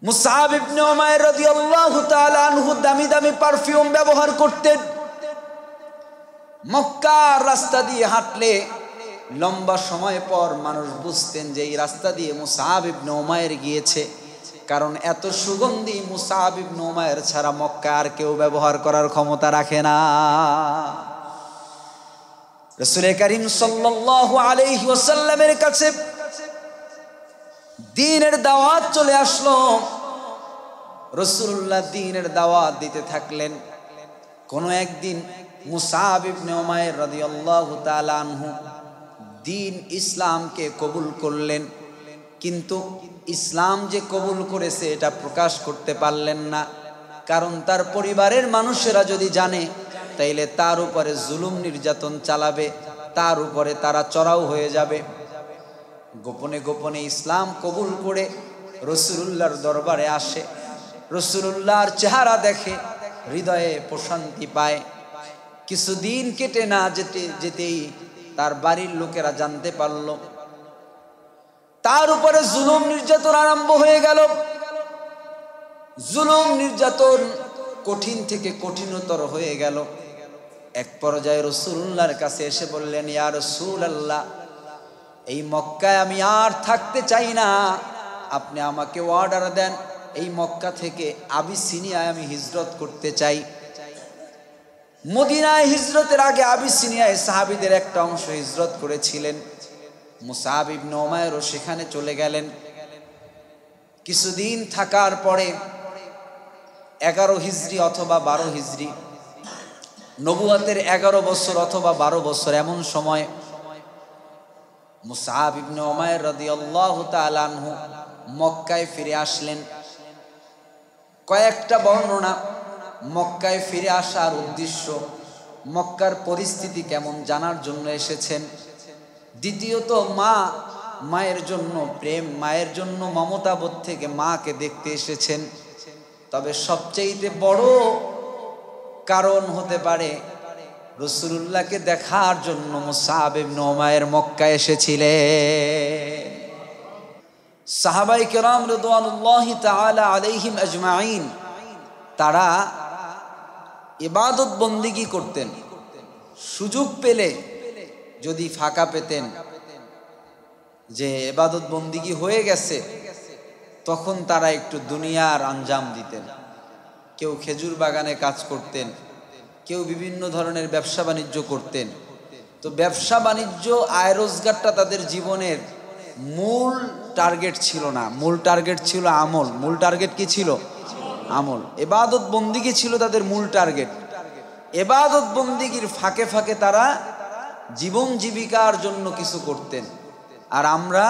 মুসআব ইবনে উমাইর রাদিয়াল্লাহু তাআলা আনহু দামি দামি পারফিউম ব্যবহার করতেন। মক্কার রাস্তা দিয়ে হাঁটলে লম্বা সময় পর মানুষ বুঝতেন যে এই রাস্তা দিয়ে মুসআব ইবনে উমাইর গিয়েছে, কারণ এত সুগন্ধি মুসআব ইবনে উমাইর ছাড়া মক্কা আর কেউ ব্যবহার করার ক্ষমতা রাখে না। রাসূল করিম সাল্লাল্লাহু আলাইহি ওয়াসাল্লামের কাছে দ্বীনের দাওয়াত চলে আসলো। রাসূলুল্লাহ দ্বীনের দাওয়াত দিতে থাকলেন। কোনো একদিন মুসআব ইবনে উমাইর রাদিয়াল্লাহু তাআলা আনহু দ্বীন ইসলামকে কবুল করলেন, কিন্তু ইসলাম যে কবুল করেছে এটা প্রকাশ করতে পারলেন না, কারণ তার পরিবারের মানুষেরা যদি জানে তাইলে তার উপরে জুলুম নির্যাতন চালাবে, তার উপরে তারা চড়াও হয়ে যাবে। গোপনে গোপনে ইসলাম কবুল করে রাসূলুল্লাহর দরবারে আসে। রাসূলুল্লাহর চেহারা দেখে হৃদয়ে প্রশান্তি পায়। কিছুদিন কেটে না যেতেই তার বাড়ির লোকেরা জানতে পারল, তার উপরে জুলুম নির্যাতন আরম্ভ হয়ে গেল। জুলুম নির্যাতন কঠিন থেকে কঠিনতর হয়ে গেল। এক পর্যায়ে রাসূলুল্লাহর কাছে এসে বললেন, ইয়া রাসূলুল্লাহ, এই মক্কায় আমি আর থাকতে চাই না, আপনি আমাকে অর্ডার দেন, এই মক্কা থেকে আবিসিনিয়ায় আমি হিজরত করতে চাই। মদিনায় হিজরতের আগে আবিসিনিয়ায় সাহাবীদের একটা অংশ হিজরত করেছিলেন। মুসআব ইবনে উমাইরও সেখানে চলে গেলেন। কিছুদিন থাকার পরে 11 হিজরি অথবা 12 হিজরি, নবুয়তের 11 বছর অথবা 12 বছর এমন সময় মুসআব ইবনে উমাইর রাদিয়াল্লাহু তাআলা আনহু মক্কায় ফিরে আসলেন। কয়েকটা বর্ণনা মক্কায় ফিরে আসার উদ্দেশ্য মক্কার পরিস্থিতি কেমন জানার জন্য এসেছেন। দ্বিতীয়ত মায়ের জন্য প্রেম, মায়ের জন্য মমতাবোধ থেকে মাকে দেখতে এসেছেন। তবে সবচেয়ে বড় কারণ হতে পারে রাসূলুল্লাহকে দেখার জন্য মুসআব ইবনে উমাইর মক্কা এসেছিলেন। সাহাবায়ে কেরাম রিদওয়ানুল্লাহি তাআলা আলাইহিম আজমাইন তারা ইবাদত বন্দেগী করতেন। সুযোগ পেলে যদি ফাঁকা পেতেন যে ইবাদত বন্দেগী হয়ে গেছে, তখন তারা একটু দুনিয়ার আঞ্জাম দিতেন। কেউ খেজুর বাগানে কাজ করতেন, কেউ বিভিন্ন ধরনের ব্যবসা বাণিজ্য করতেন। তো ব্যবসা বাণিজ্য আয় রোজগারটা তাদের জীবনের মূল টার্গেট ছিল না, মূল টার্গেট ছিল আমল। মূল টার্গেট কি ছিল? আমল। ইবাদত বন্দেগী ছিল তাদের মূল টার্গেট। ইবাদত বন্দেগীর ফাঁকে ফাঁকে তারা জীবন জীবিকার জন্য কিছু করতেন। আর আমরা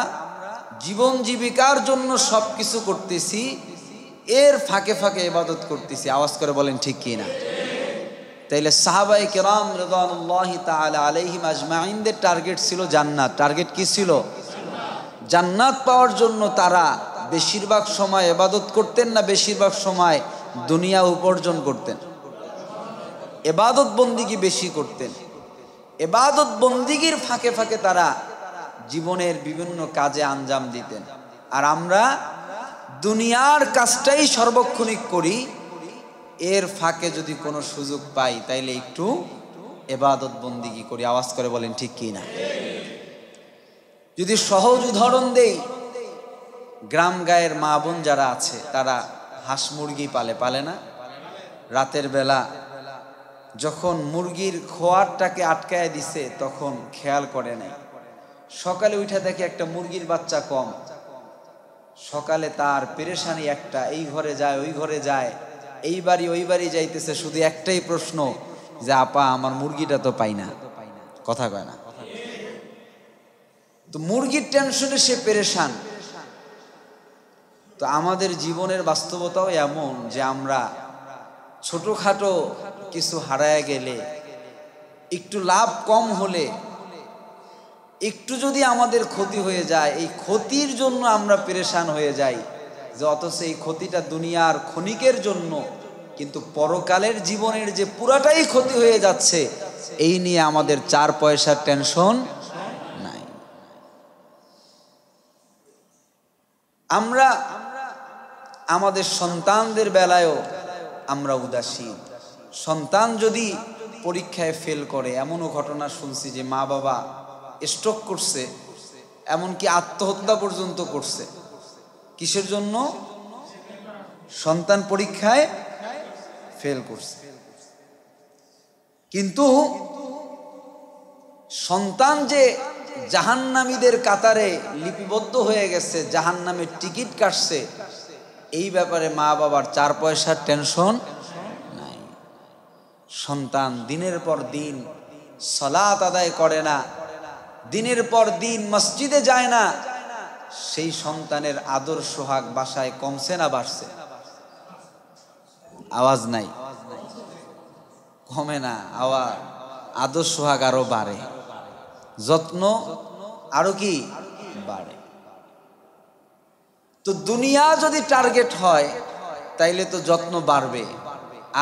জীবন জীবিকার জন্য সব কিছু করতেছি, এর ফাঁকে ফাঁকে ইবাদত করতেছি। আওয়াজ করে বলেন ঠিক কি না? তাইলে সাহাবায়ে কেরাম রিদওয়ানুল্লাহি তাআলা আলাইহিম আজমাইনদের টার্গেট ছিল জান্নাত। টার্গেট কি ছিল? জান্নাত পাওয়ার জন্য তারা বেশিরভাগ সময় ইবাদত করতেন না বেশিরভাগ সময় দুনিয়া উপার্জন করতেন? ইবাদত বন্দেগী বেশি করতেন। ইবাদত বন্দেগীর ফাঁকে ফাঁকে তারা জীবনের বিভিন্ন কাজে আঞ্জাম দিতেন। আর আমরা দুনিয়ার কাজটাই সর্বক্ষণিক করি, এর ফাঁকে যদি কোনো সুযোগ পাই তাইলে একটু ইবাদত বন্দেগী করি। আওয়াজ করে বলেন ঠিক কি না? যদি সহজ উদাহরণ দেই, গ্রাম গায়ের মা বোন যারা আছে তারা হাঁস মুরগি পালে না? রাতের বেলা যখন মুরগির খোয়ারটাকে আটকায় দিছে তখন খেয়াল করে নাই, সকালে উঠে দেখে একটা মুরগির বাচ্চা কম। সকালে তার পেরেশানি একটা, এই ঘরে যায় ওই ঘরে যায়, এই বাড়ি ওই বাড়ি যাইতেছে, শুধু একটাই প্রশ্ন যে আপা আমার মুরগিটা তো পাই না। কথা কয় না? তো মুরগির টেনশনে সে পেরেশান। তো আমাদের জীবনের বাস্তবতাও এমন যে আমরা ছোটখাটো কিছু হারায় গেলে, একটু লাভ কম হলে, একটু যদি আমাদের ক্ষতি হয়ে যায়, এই ক্ষতির জন্য আমরা পেরেশান হয়ে যাই, যে অথচ এই ক্ষতিটা দুনিয়ার ক্ষণিকের জন্য, কিন্তু পরকালের জীবনের যে পুরাটাই ক্ষতি হয়ে যাচ্ছে, এই নিয়ে আমাদের 4 পয়সার টেনশন নাই। আমরা আমাদের সন্তানদের বেলায়ও আমরা উদাসীন। সন্তান যদি পরীক্ষায় ফেল করে, এমনও ঘটনা শুনছি যে মা বাবা স্ট্রোক করছে, এমনকি আত্মহত্যা পর্যন্ত করছে। কিসের জন্য? সন্তান পরীক্ষায় ফেল করছে। কিন্তু সন্তান যে জাহান্নামীদের কাতারে লিপিবদ্ধ হয়ে গেছে, জাহান্নামের টিকিট কাটছে, এই ব্যাপারে মা বাবার 4 পয়সার টেনশন নাই। সন্তান দিনের পর দিন সালাত আদায় করে না, দিনের পর দিন মসজিদে যায় না, সেই সন্তানের আদর সোহাগ বাসায় কমছে না বাড়ছে? আওয়াজ নাই, কমে না, আওয়াজ আদর সোহাগ আরো বাড়ে, যত্ন আরো কি বাড়ে। তো দুনিয়া যদি টার্গেট হয় তাইলে তো যত্ন বাড়বে,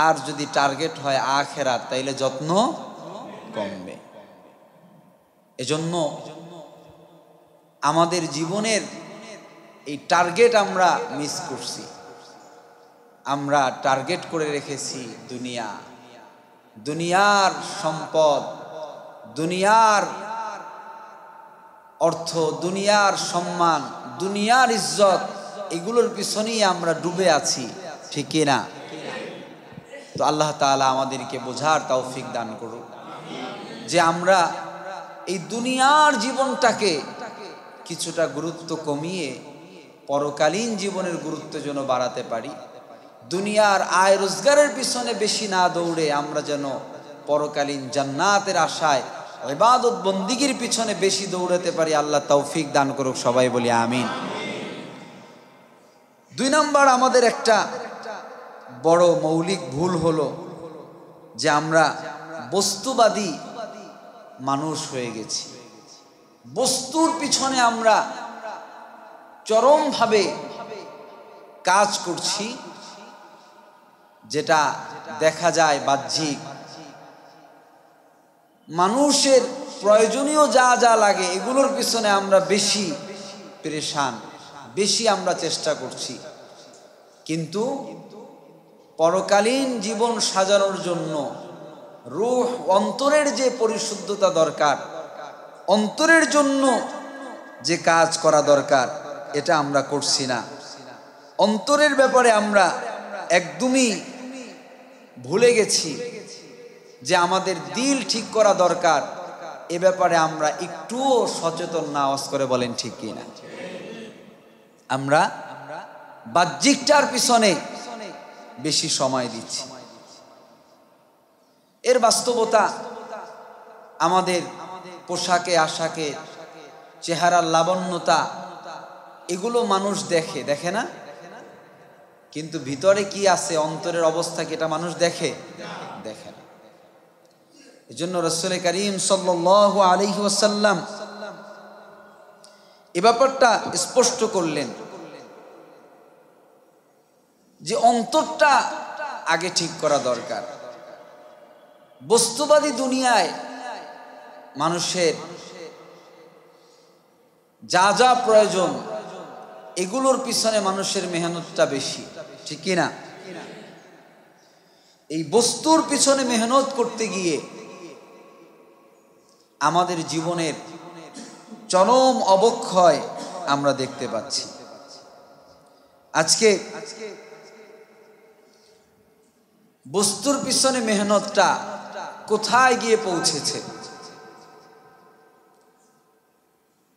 আর যদি টার্গেট হয় আখিরাত তাইলে যত্ন কমবে। এজন্য আমাদের জীবনের এই টার্গেট আমরা মিস করছি। আমরা টার্গেট করে রেখেছি দুনিয়া, দুনিয়ার সম্পদ, দুনিয়ার অর্থ, দুনিয়ার সম্মান, দুনিয়ার ইজ্জত, এগুলোর পিছনেই আমরা ডুবে আছি, ঠিক না? তো আল্লাহ তাআলা আমাদেরকে বোঝার তৌফিক দান করুন যে আমরা এই দুনিয়ার জীবনটাকে কিছুটা গুরুত্ব কমিয়ে পরকালীন জীবনের গুরুত্ব যেন বাড়াতে পারি। দুনিয়ার আয় রোজগারের পিছনে বেশি না দৌড়ে আমরা যেন পরকালীন জান্নাতের আশায় ইবাদত বন্দিগির পিছনে বেশি দৌড়াতে পারি। আল্লাহ তৌফিক দান করুক, সবাই বলি আমিন। 2 নম্বর আমাদের একটা বড় মৌলিক ভুল হলো যে আমরা বস্তুবাদী মানুষ হয়ে গেছি। বস্তুর পিছনে আমরা চরমভাবে কাজ করছি, যেটা দেখা যায় বাহ্যিক। মানুষের প্রয়োজনীয় যা যা লাগে এগুলোর পিছনে আমরা বেশি পেরেশান, বেশি আমরা চেষ্টা করছি, কিন্তু পরকালীন জীবন সাজানোর জন্য রূহ, অন্তরের যে পরিশুদ্ধতা দরকার, অন্তরের জন্য যে কাজ করা দরকার, এটা আমরা করছি না। অন্তরের ব্যাপারে আমরা একদমই ভুলে গেছি যে আমাদের দিল ঠিক করা দরকার। এ ব্যাপারে আমরা একটুও সচেতন না, আওয়াজ করে বলেন ঠিক কিনা? আমরা বাহ্যিকটার পিছনে বেশি সময় দিচ্ছি। এর বাস্তবতা আমাদের পোশাকে আশাকে, চেহারার লাবণ্যতা, এগুলো মানুষ দেখে, দেখে না? কিন্তু ভিতরে কি আছে, অন্তরের অবস্থা কি, এটা মানুষ দেখে? দেখে না। এজন্য রাসূল করিম সাল্লাল্লাহু আলাইহি ওয়াসাল্লাম এই ব্যাপারটা স্পষ্ট করলেন যে অন্তরটা আগে ঠিক করা দরকার। বস্তুবাদী দুনিয়ায় মানুষের যা যা প্রয়োজন এগুলোর পিছনে মানুষের মেহনতটা বেশি, ঠিক কি না? এই বস্তুর পিছনে মেহনত করতে গিয়ে আমাদের জীবনের চরম অবক্ষয় আমরা দেখতে পাচ্ছি। আজকে বস্তুর পিছনে মেহনতটা কোথায় গিয়ে পৌঁছেছে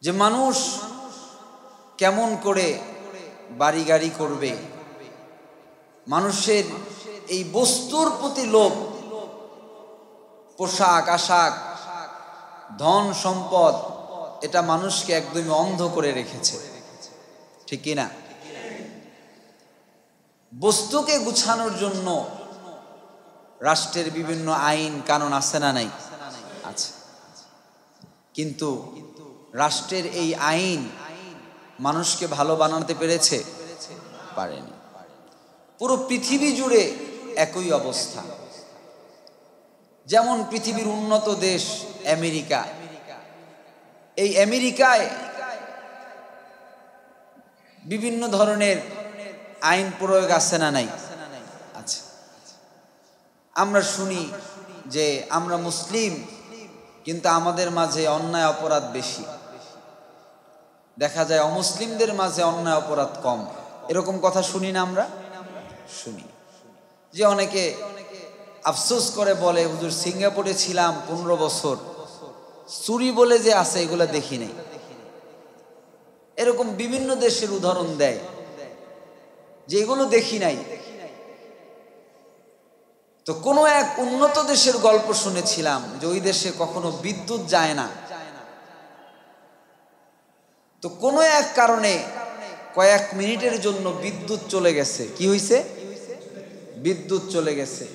যে মানুষ কেমন করে বাড়ি গাড়ি করবে, মানুষের এই বস্তুর প্রতি লোভ, পোশাক আশাক, ধন সম্পদ, এটা মানুষকে একদমই অন্ধ করে রেখেছে, ঠিক কি না? বস্তুকে গুছানোর জন্য রাষ্ট্রের বিভিন্ন আইন কানুন আছে না নাই? আছে। কিন্তু রাষ্ট্রের এই আইন মানুষকে ভালো বানাতে পেরেছে? পারেনি। পুরো পৃথিবী জুড়ে একই অবস্থা। যেমন পৃথিবীর উন্নত দেশ আমেরিকা, এই আমেরিকায় বিভিন্ন ধরনের আইন প্রয়োগ আছে না নাই? আচ্ছা, আমরা শুনি যে আমরা মুসলিম, কিন্তু আমাদের মাঝে অন্যায় অপরাধ বেশি। দেখা যায় অমুসলিমদের মাঝে অন্যায় অপরাধ কম। এরকম কথা শুনি না? আমরা শুনি যে অনেকে আফসোস করে বলে, হুজুর সিঙ্গাপুরে ছিলাম 15 বছর, চুরি বলে যে আছে এগুলো দেখি নাই। এরকম বিভিন্ন দেশের উদাহরণ দেয় যে এগুলো দেখি নাই। তো কোনো এক উন্নত দেশের গল্প শুনেছিলাম যে ওই দেশে কখনো বিদ্যুৎ যায় না। তো কোনো এক কারণে কয়েক মিনিটের জন্য বিদ্যুৎ চলে গেছে। কি হয়েছে? বিদ্যুৎ চলে গেছে।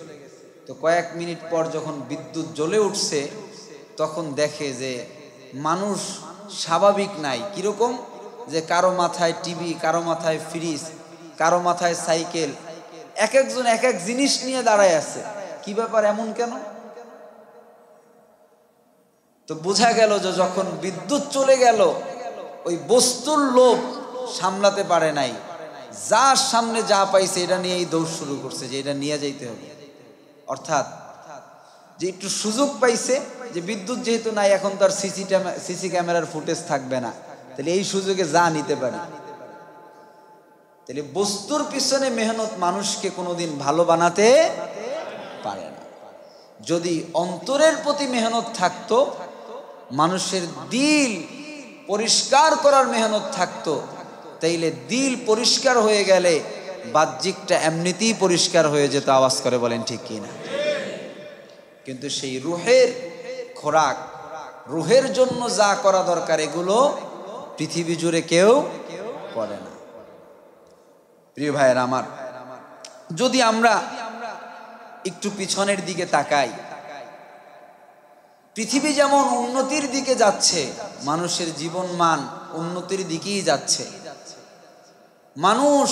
তো কয়েক মিনিট পর যখন বিদ্যুৎ জ্বলে উঠছে, তখন দেখে যে মানুষ স্বাভাবিক নাই। কিরকম? যে কারো মাথায় টিভি, কারো মাথায় ফ্রিজ, কারো মাথায় সাইকেল, এক একজন এক এক জিনিস নিয়ে দাঁড়ায় আছে। কি ব্যাপার, এমন কেন? তো বোঝা গেল যে যখন বিদ্যুৎ চলে গেল, ওই বস্তুর লোভ সামলাতে পারে নাই, যার সামনে যা পাইছে এটা নিয়েই দৌড় শুরু করছে যে এটা নিয়ে যাইতে হবে। অর্থাৎ যে একটু সুযোগ পাইছে যে বিদ্যুৎ যেহেতু নাই, এখন তো আর সিসি ক্যামেরার ফুটেজ থাকবে না, তাহলে এই সুযোগে যা নিতে পারি। তাহলে বস্তুর পিছনে মেহনত মানুষকে কোনোদিন ভালো বানাতে পারে না। যদি অন্তরের প্রতি মেহনত থাকতো, মানুষের দিল পরিষ্কার করার মেহনত থাকতো, তাইলে দিল পরিষ্কার হয়ে গেলে বাহ্যিকটা এমনিতেই পরিষ্কার হয়ে যেত। আওয়াজ করে বলেন ঠিক কিনা? কিন্তু সেই রুহের খোরাক, রুহের জন্য যা করা দরকার, এগুলো পৃথিবী জুড়ে কেউ করে না। প্রিয় ভাইয়ের আমার, যদি আমরা একটু পিছনের দিকে তাকাই, পৃথিবী যেমন উন্নতির দিকে যাচ্ছে, মানুষের জীবন মান উন্নতির দিকেই যাচ্ছে। মানুষ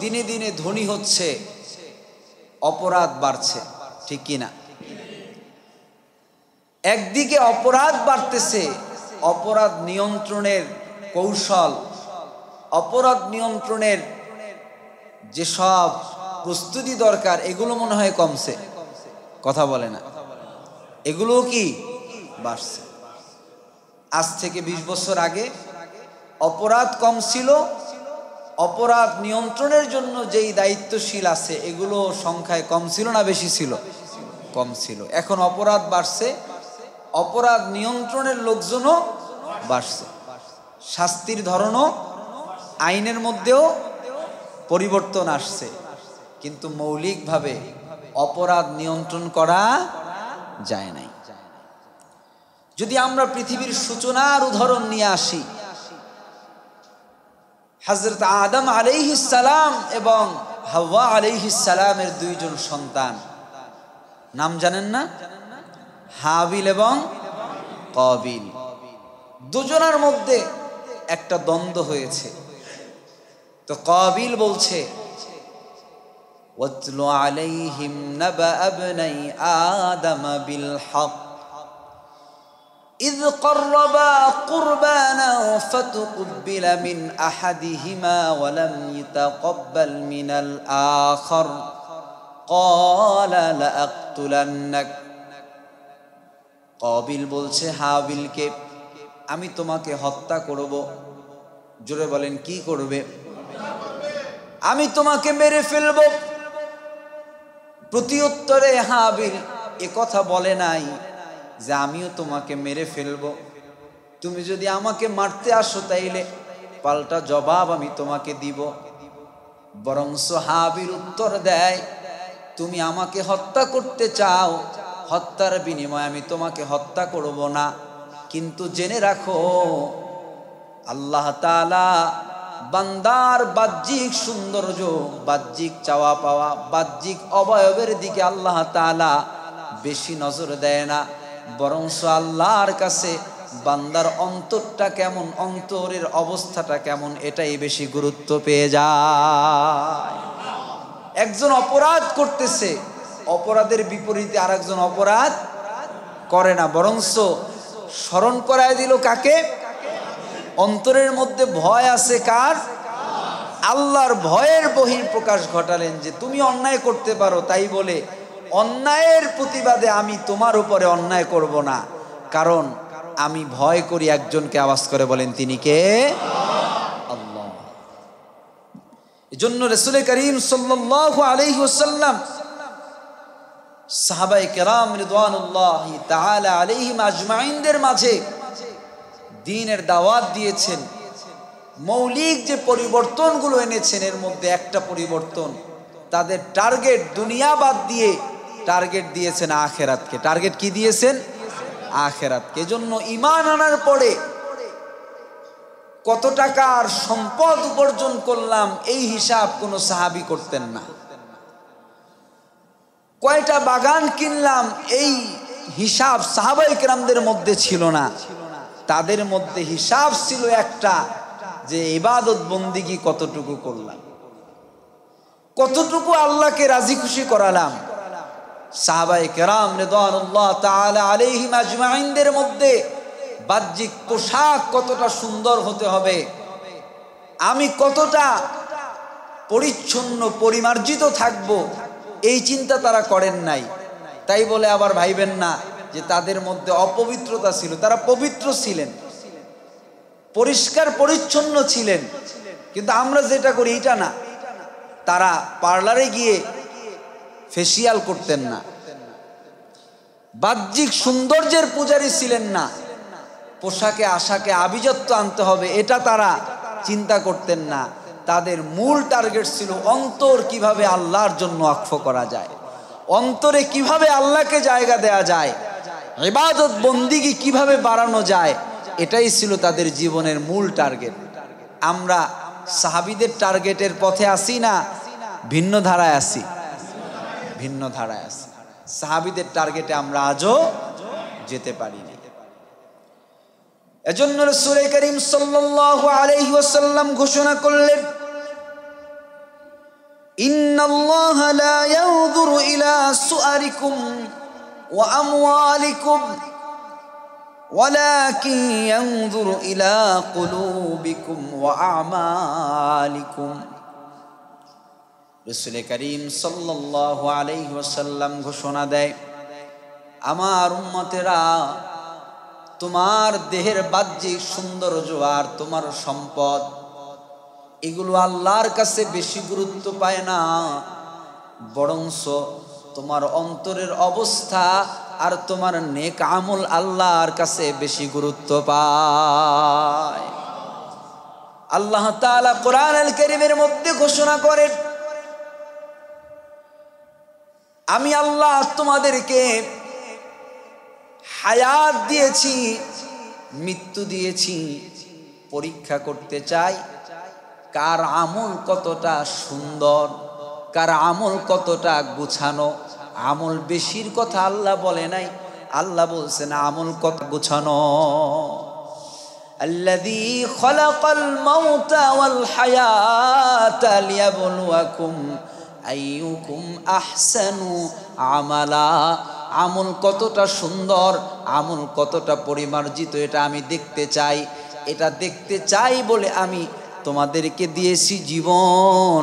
দিনে দিনে ধনী হচ্ছে, অপরাধ বাড়ছে, ঠিক কিনা? একদিকে অপরাধ বাড়তেছে, অপরাধ নিয়ন্ত্রণের কৌশল, অপরাধ নিয়ন্ত্রণের যেসব প্রস্তুতি দরকার, এগুলো মনে হয় কমছে। কথা বলে না? এগুলো কি বাড়ছে? আজ থেকে 20 বছর আগে অপরাধ কম ছিল, অপরাধ নিয়ন্ত্রণের জন্য যেই দায়িত্বশীল আছে এগুলো সংখ্যায় কম ছিল না বেশি ছিল? কম ছিল। এখন অপরাধ বাড়ছে, অপরাধ নিয়ন্ত্রণের লোকজনও বাড়ছে, শাস্তির ধরনও, আইনের মধ্যেও পরিবর্তন আসছে, কিন্তু মৌলিকভাবে অপরাধ নিয়ন্ত্রণ করা যায় নাই। যদি আমরা পৃথিবীর সূচনার উদাহরণ নিয়ে আসি, হযরত আদম আলাইহিস সালাম এবং হাওয়া আলাইহিস সালামের দুইজন সন্তান, নাম জানেন না? হাবিল এবং কাবিল। দুজনের মধ্যে একটা দ্বন্দ্ব হয়েছে। তো কাবিল বলছে, ওয়াতলু আলাইহিম নাবা ইবনাই আদম বিল হক إذ قربا قربانا فتقبل من أحدهما ولم يتقبل من الآخر قال لأقتلنك। কাবিল বলছে হাবিলকে, আমি তোমাকে হত্যা করব। জোরে বলেন, কি করবে? আমি তোমাকে মেরে ফেলব। প্রত্যুত্তরে হাবিল এ কথা বলে নাই যে আমিও তোমাকে মেরে ফেলব, তুমি যদি আমাকে মারতে আসো তাইলে পাল্টা জবাব আমি তোমাকে দিব। বরংস হাবিল উত্তর দেয়, তুমি আমাকে হত্যা করতে চাও, হত্যার বিনিময়ে আমি তোমাকে হত্যা করব না, কিন্তু জেনে রাখো আল্লাহ তাআলা বান্দার বাহ্যিক সৌন্দর্য, বাহ্যিক চাওয়া পাওয়া, বাহ্যিক অবয়বের দিকে আল্লাহ তাআলা বেশি নজর দেয় না, বরংস আল্লাহর কাছে বান্দার অন্তরটা কেমন, অন্তরের অবস্থাটা কেমন, এটাই বেশি গুরুত্ব পেয়ে যায়। একজন অপরাধ করতেছে, অপরাধের বিপরীতে আরেকজন অপরাধ করে না, বরংস স্মরণ করায় দিল কাকে? অন্তরের মধ্যে ভয় আছে কার? আল্লাহর ভয়ের বহিঃপ্রকাশ ঘটালেন যে তুমি অন্যায় করতে পারো, তাই বলে অন্যায়ের প্রতিবাদে আমি তোমার উপরে অন্যায় করব না, কারণ আমি ভয় করি একজনকে। আওয়াজ করে বলেন তিনি কে? আল্লাহ। এজন্য রাসূল করিম সাল্লাল্লাহু আলাইহি ওয়াসাল্লাম সাহাবায়ে কেরাম রিদওয়ানুল্লাহি তাআলা আলাইহিম আজমাইনদের মাঝে দ্বীনের দাওয়াত দিয়েছেন। মৌলিক যে পরিবর্তনগুলো এনেছেন এর মধ্যে একটা পরিবর্তন, তাদের টার্গেট দুনিয়া বাদ দিয়ে টার্গেট দিয়েছেন আখিরাতকে। টার্গেট কি দিয়েছেন? আখিরাতকে। এজন্য ঈমান আনার পরে কত টাকার সম্পদ উপার্জন করলাম এই হিসাব কোনো সাহাবী করতেন না। কয়টা বাগান কিনলাম এই হিসাব সাহাবায়ে কেরামদের মধ্যে ছিল না। তাদের মধ্যে হিসাব ছিল একটা, যে ইবাদত বন্দিগি কতটুকু করলাম, কতটুকু আল্লাহকে রাজি খুশি করালাম। সাহাবায়ে কেরাম রিদওয়ানুল্লাহ তাআলা আলাইহিম আজমাইনদের মধ্যে বাহ্যিক পোশাক কতটা সুন্দর হতে হবে, আমি কতটা পরিচ্ছন্ন পরিমার্জিত থাকব, এই চিন্তা তারা করেন নাই। তাই বলে আবার ভাইবেন না যে তাদের মধ্যে অপবিত্রতা ছিল। তারা পবিত্র ছিলেন, পরিষ্কার পরিচ্ছন্ন ছিলেন। কিন্তু আমরা যেটা করি এটা না। তারা পার্লারে গিয়ে ফেসিয়াল করতেন না, বাহ্যিক সৌন্দর্যের পূজারী ছিলেন না, পোশাকে আশাকে আভিজাত্য আনতে হবে এটা তারা চিন্তা করতেন না। তাদের মূল টার্গেট ছিল অন্তর কিভাবে আল্লাহর জন্য ওয়াকফ করা যায়, অন্তরে কিভাবে আল্লাহকে জায়গা দেয়া যায়, ইবাদত বন্দিগি কিভাবে বাড়ানো যায়, এটাই ছিল তাদের জীবনের মূল টার্গেট। আমরা সাহাবীদের টার্গেটের পথে আসি না ভিন্ন ধারায় আসি? ভিন্ন ধারায় আসি। সাহাবীদের টার্গেটে আমরা আজও যেতে পারিনি। এজন্য রাসূল করিম সাল্লাল্লাহু আলাইহি ওয়াসাল্লাম ঘোষণা করলেন, ইন্নাল্লাহা লা ইয়ানজুরু ইলা সুআরিকুম ওয়া আমওয়ালিকুম ওয়ালাকিন ইয়ানজুরু ইলা কুলুবিকুম ওয়া আমালিকুম। রাসূল করিম সাল্লাল্লাহু আলাইহি ওয়াসাল্লাম ঘোষণা দেয়, আমার উম্মতেরা, তোমার দেহের বাহ্যিক সৌন্দর্য আর তোমার সম্পদ এগুলো আল্লাহর কাছে বেশি গুরুত্ব পায় না, বরঞ্চ তোমার অন্তরের অবস্থা আর তোমার নেক আমল আল্লাহর কাছে বেশি গুরুত্ব পায়। আল্লাহ তাআলা কোরআনুল কারীমের মধ্যে ঘোষণা করেন, আমি আল্লাহ তোমাদেরকে হায়াত দিয়েছি, মৃত্যু দিয়েছি, পরীক্ষা করতে চাই কার আমল কতটা সুন্দর, কার আমল কতটা গুছানো। আমল বেশির কথা আল্লাহ বলে নাই, আল্লাহ বলছেন আমল কত গুছানো। আল্লাযী খালাকাল মাউতা ওয়াল হায়াতা লিয়াবলুয়াকুম আইয়ুকুম আহসানু আমালা। আমল কতটা সুন্দর, আমল কতটা পরিমার্জিত এটা আমি দেখতে চাই। এটা দেখতে চাই বলে আমি তোমাদেরকে দিয়েছি জীবন,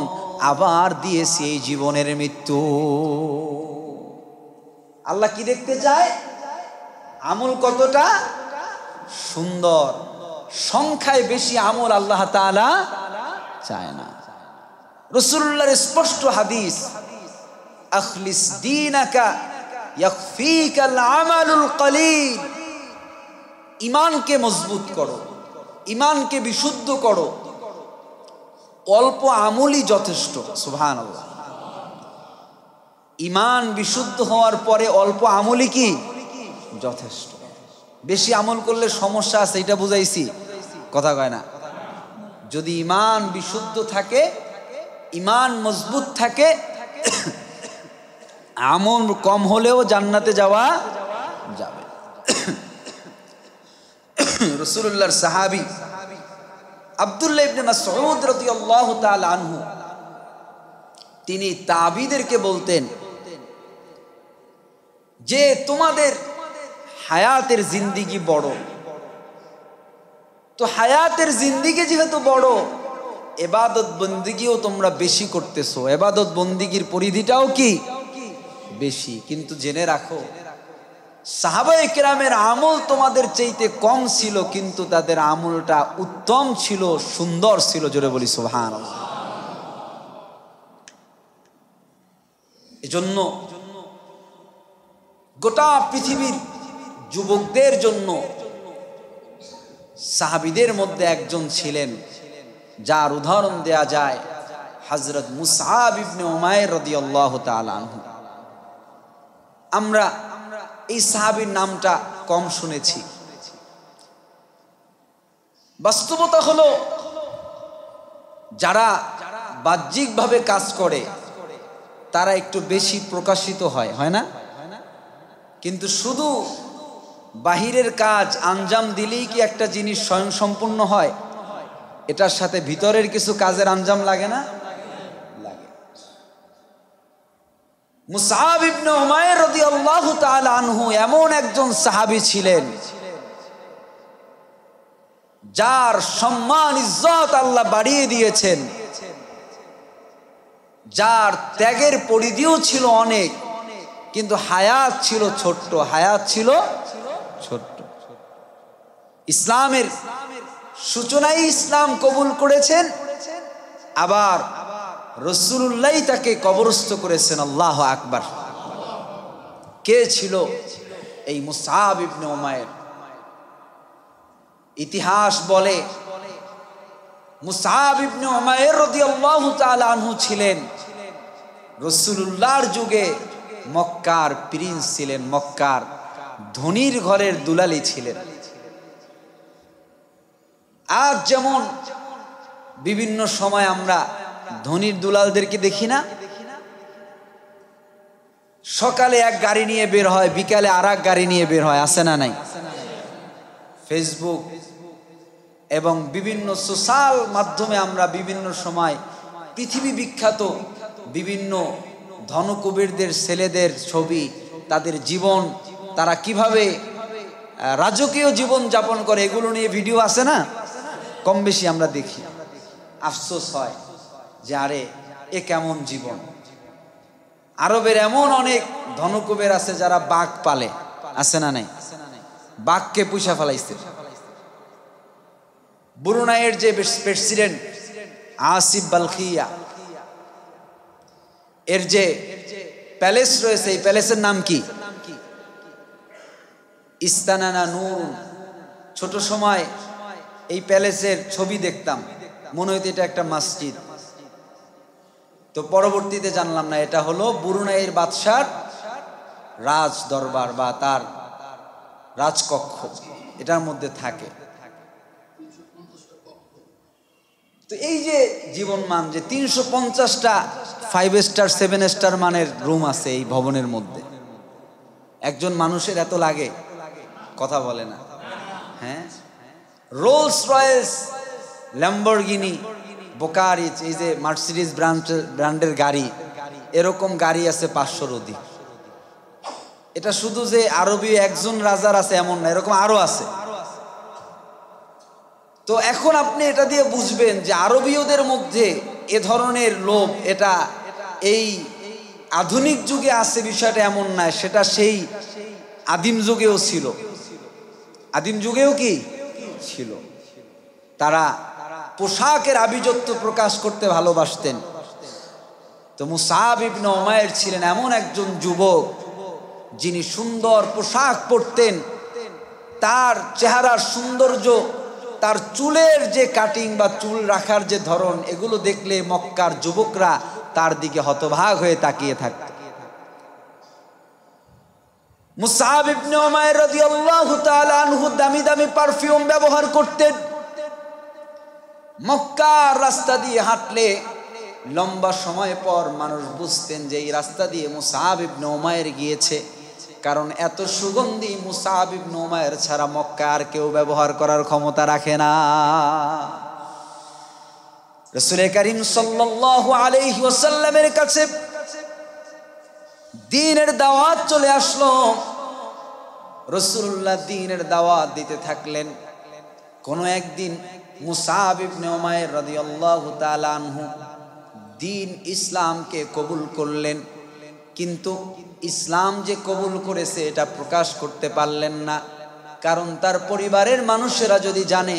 আবার দিয়েছি এই জীবনের মৃত্যু। আল্লাহ কি দেখতে চায়? আমল কতটা সুন্দর। সংখ্যায় বেশি আমল আল্লাহ তাআলা চায় না। রাসূলুল্লাহর স্পষ্ট হাদিস, আখলিস দীনাকা ইয়াকফিকাল আমালুল কলিল। ঈমানকে মজবুত করো, ঈমানকে বিশুদ্ধ করো, অল্প আমলই যথেষ্ট। সুবহানাল্লাহ। ঈমান বিশুদ্ধ হওয়ার পরে অল্প আমলই কি যথেষ্ট। বেশি আমল করলে সমস্যা আছে, এটা বুঝাইছি, কথা কয় না। যদি ঈমান বিশুদ্ধ থাকে, ঈমান মজবুত থাকে, আমল কম হলেও জান্নাতে যাওয়া যাবে। রাসূলুল্লাহর সাহাবী আব্দুল্লাহ ইবনে মাসউদ রাদিয়াল্লাহু তাআলা আনহু তিনি তাবিদেরকে বলতেন যে তোমাদের হায়াতের জিন্দেগি বড়, তো হায়াতের জিন্দেগি যেহেতু বড়, ইবাদত বন্দিগিও তোমরা বেশি করতেছো, ইবাদত বন্দিগির পরিধিটাও কি বেশি। কিন্তু জেনে রাখো সাহাবায়ে কেরামের আমল তোমাদের চাইতে কম ছিল, কিন্তু তাদের আমলটা উত্তম ছিল, সুন্দর ছিল। জোরে বলি সুবহানাল্লাহ। এজন্য গোটা পৃথিবীর যুবকদের জন্য সাহাবীদের মধ্যে একজন ছিলেন যার উদাহরণ দেয়া যায় হযরত মুসআব ইবনে উমাইর রাদিয়াল্লাহু তাআলা আনহু। আমরা এই সাহাবীর নামটা কম শুনেছি। বাস্তবতা হলো যারা বাহ্যিকভাবে কাজ করে তারা একটু বেশি প্রকাশিত হয়, হয় না? কিন্তু শুধু বাহিরের কাজ আঞ্জাম দিলেই কি একটা জিনিস স্বয়ংসম্পূর্ণ হয়? এটার সাথে ভিতরের কিছু কাজের আঞ্জাম লাগে না? লাগে। মুসআব ইবনে উমাইর রাদিয়াল্লাহু তাআলা আনহু এমন একজন সাহাবী ছিলেন যার সম্মান ইজ্জত আল্লাহ বাড়িয়ে দিয়েছেন, যার ত্যাগের পরিধিও ছিল অনেক, কিন্তু হায়াত ছিল ছোট্ট, হায়াত ছিল ছোট্ট। ইসলামের সূচনায় ইসলাম কবুল করেছেন, আবার রাসূলুল্লাহ তাকে কবরস্থ করেছেন। আল্লাহু আকবার। কে ছিল এই মুসআব ইবনে উমাইর? ইতিহাস বলে মুসআব ইবনে উমাইর রাদিয়াল্লাহু তাআলা আনহু ছিলেন রাসূলুল্লাহর যুগে মক্কার প্রিন্স ছিলেন, মক্কার ধনীর ঘরের দুলালি ছিলেন। আজ যেমন বিভিন্ন সময় আমরা ধনীর দুলালদেরকে দেখি না, সকালে এক গাড়ি নিয়ে বের হয়, বিকালে আর এক গাড়ি নিয়ে বের হয়, আছে না নাই? ফেসবুক এবং বিভিন্ন সোশ্যাল মাধ্যমে আমরা বিভিন্ন সময় পৃথিবী বিখ্যাত বিভিন্ন ধনকুবেরদের ছেলেদের ছবি, তাদের জীবন, তারা কিভাবে রাজকীয় জীবন যাপন করে, এগুলো নিয়ে ভিডিও আছে না, কম বেশি আমরা দেখি। আফসোস হয় যে আরে এ কেমন জীবন। আরবের এমন অনেক ধনকুবের আছে যারা বাঘ পালে, আছে না নাই? বাঘকে পুষা ফেলাইছে। ব্রুনাইয়ের যে প্রেসিডেন্ট আসিফ বালখিয়া, এর যে প্যালেস রয়েছে, এই প্যালেসের নাম কি? ইস্তানানা নূর। ছোট সময় এই প্যালেসের ছবি দেখতাম, মনে হইতো এটা একটা মসজিদ। তো পরবর্তীতে জানলাম না, এটা হলো ব্রুনাইয়ের বাদশার রাজ দরবার বা তার রাজকক্ষ, এটার মধ্যে থাকে। তো এই যে জীবনমান, যে 350টা 5 স্টার 7 স্টার মানের রুম আছে এই ভবনের মধ্যে, একজন মানুষের এত লাগে? কথা বলে না? হ্যাঁ, রোলস রয়েস, ল্যাম্বরগিনি, বোকারি, এই যে মার্সিডিজ ব্র্যান্ডের গাড়ি, এরকম গাড়ি আছে 500-র অধিক। এটা শুধু যে আরবীয় একজন রাজার আছে এমন না, এরকম আরো আছে। তো এখন আপনি এটা দিয়ে বুঝবেন যে আরবীয়দের মধ্যে এ ধরনের লোভ, এটা এই আধুনিক যুগে আছে বিষয়টা এমন নয়, সেটা সেই আদিম যুগেও ছিল। আদিম যুগেও কি ছিল? তারা পোশাকের আভিজাত্য প্রকাশ করতে ভালোবাসতেন। তো মুসআব ইবনে উমাইর ছিলেন এমন একজন যুবক যিনি সুন্দর পোশাক পরতেন। তার চেহারার সৌন্দর্য, তার চুলের যে কাটিং বা চুল রাখার যে ধরন, এগুলো দেখলে মক্কার যুবকরা তার দিকে হতভাগ হয়ে তাকিয়ে থাকত। মুসআব ইবনে উমাইর রাদিয়াল্লাহু তাআলা আনহু দামি দামি পারফিউম ব্যবহার করতেন। মক্কার রাস্তা দিয়ে হাঁটলে লম্বা সময় পর মানুষ বুঝতেন যে এই রাস্তা দিয়ে মুসআব ইবনে উমাইর গিয়েছে, কারণ এত সুগন্ধি মুসআব ইবনে উমাইর ছাড়া মক্কা আর কেউ ব্যবহার করার ক্ষমতা রাখে না। রাসূল করিম সাল্লাল্লাহু আলাইহি ওয়াসাল্লামের কাছে দ্বীনের দাওয়াত চলে আসলো। রাসূলুল্লাহ দ্বীনের দাওয়াত দিতে থাকলেন। কোনো একদিন মুসআব ইবনে উমাইর রাদিয়াল্লাহু তাআলা আনহু দ্বীন ইসলামকে কবুল করলেন, কিন্তু ইসলাম যে কবুল করেছে এটা প্রকাশ করতে পারলেন না। কারণ তার পরিবারের মানুষেরা যদি জানে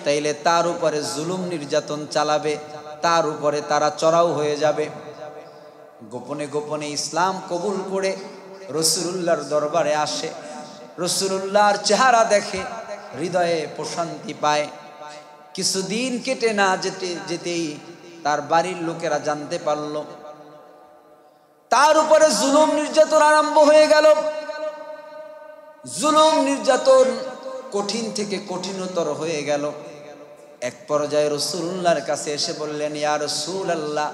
তাইলে তার উপরে জুলুম নির্যাতন চালাবে, তার উপরে তারা চড়াও হয়ে যাবে। গোপনে গোপনে ইসলাম কবুল করে রাসূলুল্লাহর দরবারে আসে, রাসূলুল্লাহর চেহারা দেখে, হৃদয়ে প্রশান্তি পায়। কিছুদিন কেটে না যেতেই তার বাড়ির লোকেরা জানতে পারল, তার উপরে জুলুম নির্যাতন আরম্ভ হয়ে গেল। জুলুম নির্যাতন কঠিন থেকে কঠিনতর হয়ে গেল। এক পর্যায়ে রাসূলুল্লাহর কাছে এসে বললেন, ইয়া রাসূলুল্লাহ,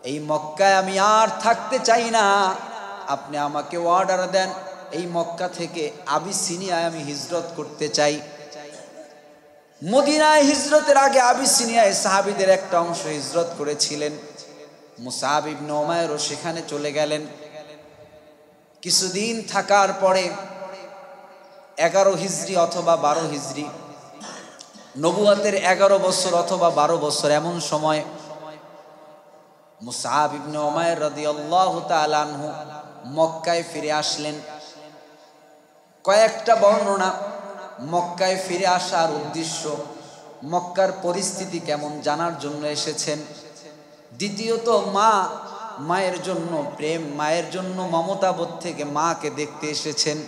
এই মক্কায় আমি আর থাকতে চাই না, আপনি আমাকে অর্ডার দেন, এই মক্কা থেকে আবিসিনিয়ায় আমি হিজরত করতে চাই। মদিনায় হিজরতের আগে আবিসিনিয়ায় সাহাবীদের একটা অংশ হিজরত করেছিলেন। মুসআব ইবনে উমাইরও সেখানে চলে গেলেন। কিছুদিন থাকার পরে 11 হিজরি অথবা 12 হিজরি, নবুয়তের 11 বছর অথবা 12 বছর এমন সময় মুসআব ইবনে উমাইর রাদিয়াল্লাহু তাআলা আনহু মক্কায় ফিরে আসলেন। কয়েকটা বর্ণনা মক্কায় ফিরে আসার উদ্দেশ্য, মক্কার পরিস্থিতি কেমন জানার জন্য এসেছেন। দ্বিতীয়ত মায়ের জন্য প্রেম, মায়ের জন্য মমতাবোধ থেকে মাকে দেখতে এসেছেন।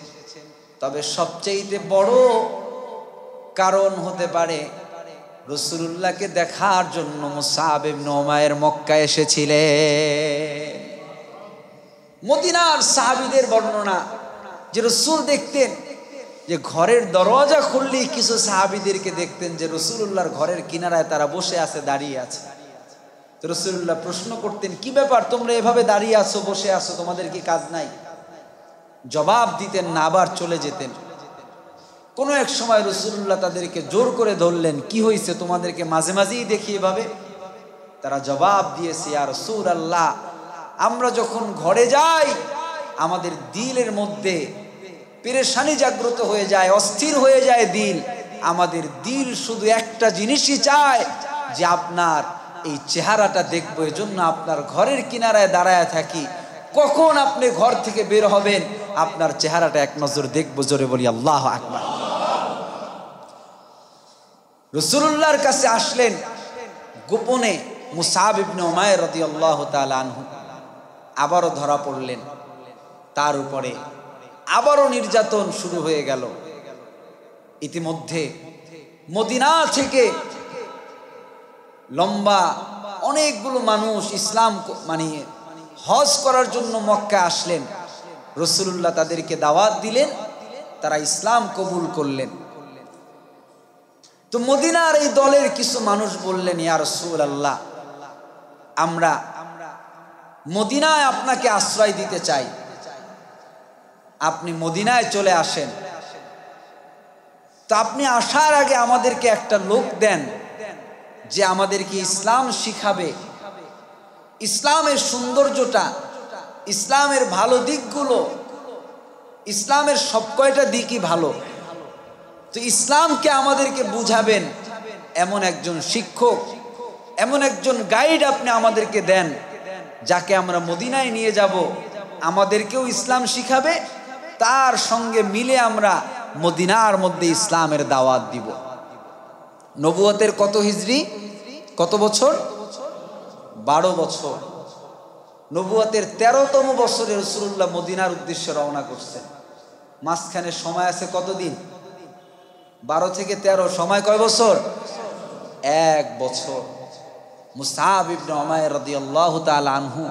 তবে সবচেয়ে বড় কারণ হতে পারে রাসূলুল্লাহকে দেখার জন্য মুসআব ইবনে উমাইর মক্কায় এসেছিলেন। মদিনার সাহাবীদের বর্ণনা যে রাসূল দেখতেন যে ঘরের দরজা খুললেই কিছু সাহাবীদেরকে দেখতেন যে রাসূলুল্লাহর ঘরের কিনারায় তারা বসে আছে, দাঁড়িয়ে আছে। তো রাসূলুল্লাহ প্রশ্ন করতেন, কি ব্যাপার, তোমরা এভাবে দাঁড়িয়ে আছো, বসে আছো, তোমাদের কি কাজ নাই? জবাব দিতেন না, আবার চলে যেতেন। কোনো এক সময় রাসূলুল্লাহ তাদেরকে জোর করে ধরলেন, কি হয়েছে তোমাদেরকে মাঝে মাঝেই দেখি এভাবে? তারা জবাব দিয়েছে, ইয়া রাসূলুল্লাহ, আমরা যখন ঘরে যাই আমাদের দিলের মধ্যে পেরেশানি জাগ্রত হয়ে যায়, অস্থির হয়ে যায় দিল। আমাদের দিল শুধু একটা জিনিসই চায় যে আপনার এই চেহারাটা দেখবো, এজন্য আপনার ঘরের কিনারায় দাঁড়ায় থাকি। কখন আপনি ঘর থেকে বের হবেন আপনার চেহারাটা এক নজর দেখবো। জোরে বলি আল্লাহু আকবার। রাসূলুল্লাহর কাছে আসলেন গোপনে মুসআব ইবনে উমাইর রাদিয়াল্লাহু তাআলা আনহু, আবারও ধরা পড়লেন। তার উপরে আবারও নির্যাতন শুরু হয়ে গেল। ইতিমধ্যে মদিনা থেকে লম্বা অনেকগুলো মানুষ ইসলাম হজ করার জন্য মক্কা আসলেন। রাসূলুল্লাহ তাদেরকে দাওয়াত দিলেন, তারা ইসলাম কবুল করলেন। তো মদিনার এই দলের কিছু মানুষ বললেন, ইয়া রাসূলুল্লাহ, আমরা মদিনায় আপনাকে আশ্রয় দিতে চাই, আপনি মদিনায় চলে আসেন। তো আপনি আসার আগে আমাদেরকে একটা লোক দেন যে আমাদেরকে ইসলাম শিখাবে, ইসলামের সৌন্দর্যটা, ইসলামের ভালো দিকগুলো, ইসলামের সব কয়টা দিকই ভালো, তো ইসলামকে আমাদেরকে বুঝাবেন এমন একজন শিক্ষক, এমন একজন গাইড আপনি আমাদেরকে দেন, যাকে আমরা মদিনায় নিয়ে যাব, আমাদেরকেও ইসলাম শিখাবে, তার সঙ্গে মিলে আমরা মদিনার মধ্যে ইসলামের দাওয়াত দিব। নবুয়তের কত হিজরি, কত বছর? 12 বছর। নবুয়তের 13তম বছরে রাসূলুল্লাহ মদিনার উদ্দেশ্যে রওনা করছেন। মাঝখানে সময় আছে কতদিন? 12 থেকে 13, সময় কয় বছর? 1 বছর। মুসআব ইবনে উমাইর রাদিয়াল্লাহু তাআলা আনহু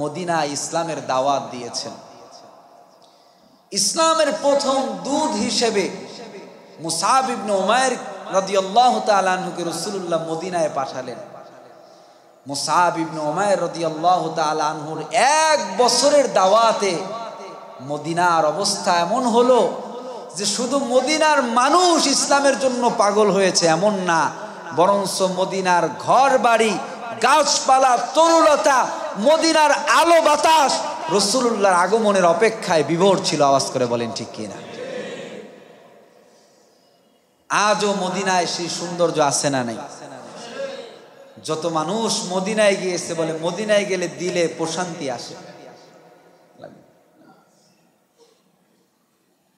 মদিনা ইসলামের দাওয়াত দিয়েছেন। ইসলামের প্রথম দূত হিসেবে মুসআব ইবনে উমাইর রাদিয়াল্লাহু তাআলা আনহুকে রাসূলুল্লাহ মদিনায় পাঠালেন। মুসআব ইবনে উমাইর রাদিয়াল্লাহু তাআলা আনহুর 1 বছরের দাওয়াতে মদিনার অবস্থা এমন হলো যে শুধু মদিনার মানুষ ইসলামের জন্য পাগল হয়েছে এমন না, বরঞ্চ মদিনার ঘর বাড়ি, গাছপালা, তরুলতা, মদিনার আলো বাতাস রাসূলুল্লাহর আগমনের অপেক্ষায় বিভোর ছিল। আওয়াজ করে বলেন ঠিক কিনা? আজও মদিনায় সেই সৌন্দর্য আছে না নাই? যত মানুষ মদিনায় গিয়েছে বলে মদিনায় গেলে দিলে প্রশান্তি আসে।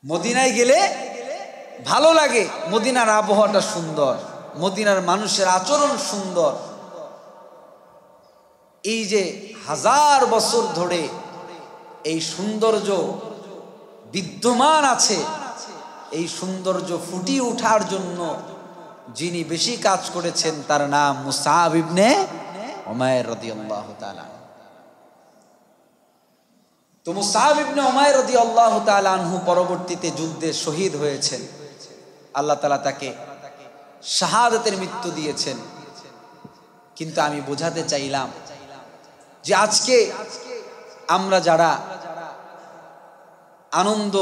মদিনায় গেলে ভালো লাগে, মদিনার আবহাওয়াটা সুন্দর, মদিনার মানুষের আচরণ সুন্দর। এই যে 1000 বছর ধরে এই সৌন্দর্য বিদ্যমান আছে, এই সৌন্দর্য ফুটিয়ে ওঠার জন্য যিনি বেশি কাজ করেছেন তার নাম মুসআব ইবনে উমাইর রাদিয়াল্লাহু তাআলা। তো মুসআব ইবনে উমাইর রাদিয়াল্লাহু তাআলা আনহু পরবর্তীতে যুদ্ধে শহীদ হয়েছেন। আল্লাহ তাআলা তাকে শাহাদাতের মৃত্যু দিয়েছেন। কিন্তু আমি বোঝাতে চাইলাম যে আজকে আমরা যারা আনন্দ,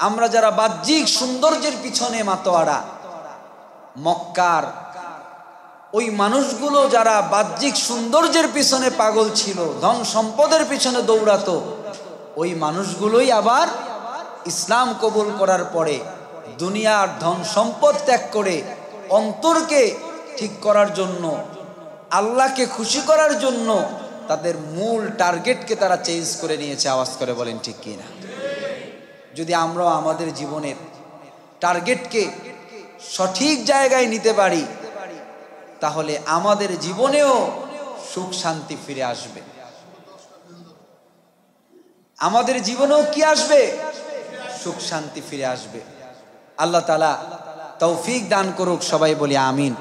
আমরা যারা বাহ্যিক সৌন্দর্যের পিছনে মাতোয়ারা, মক্কার ওই মানুষগুলো যারা বাহ্যিক সৌন্দর্যের পিছনে পাগল ছিল, ধন সম্পদের পিছনে দৌড়াতো, ওই মানুষগুলোই আবার ইসলাম কবুল করার পরে দুনিয়ার ধন সম্পদ ত্যাগ করে অন্তরকে ঠিক করার জন্য, আল্লাহকে খুশি করার জন্য তাদের মূল টার্গেটকে তারা চেঞ্জ করে নিয়েছে। আওয়াজ করে বলেন ঠিক কিনা? যদি আমরা আমাদের জীবনের টার্গেটকে সঠিক জায়গায় নিতে পারি তাহলে আমাদের জীবনেও সুখ শান্তি ফিরে আসবে। আমাদের জীবনেও কি আসবে? সুখ শান্তি ফিরে আসবে। আল্লাহ তাআলা তৌফিক দান করুক, সবাই বলি আমিন।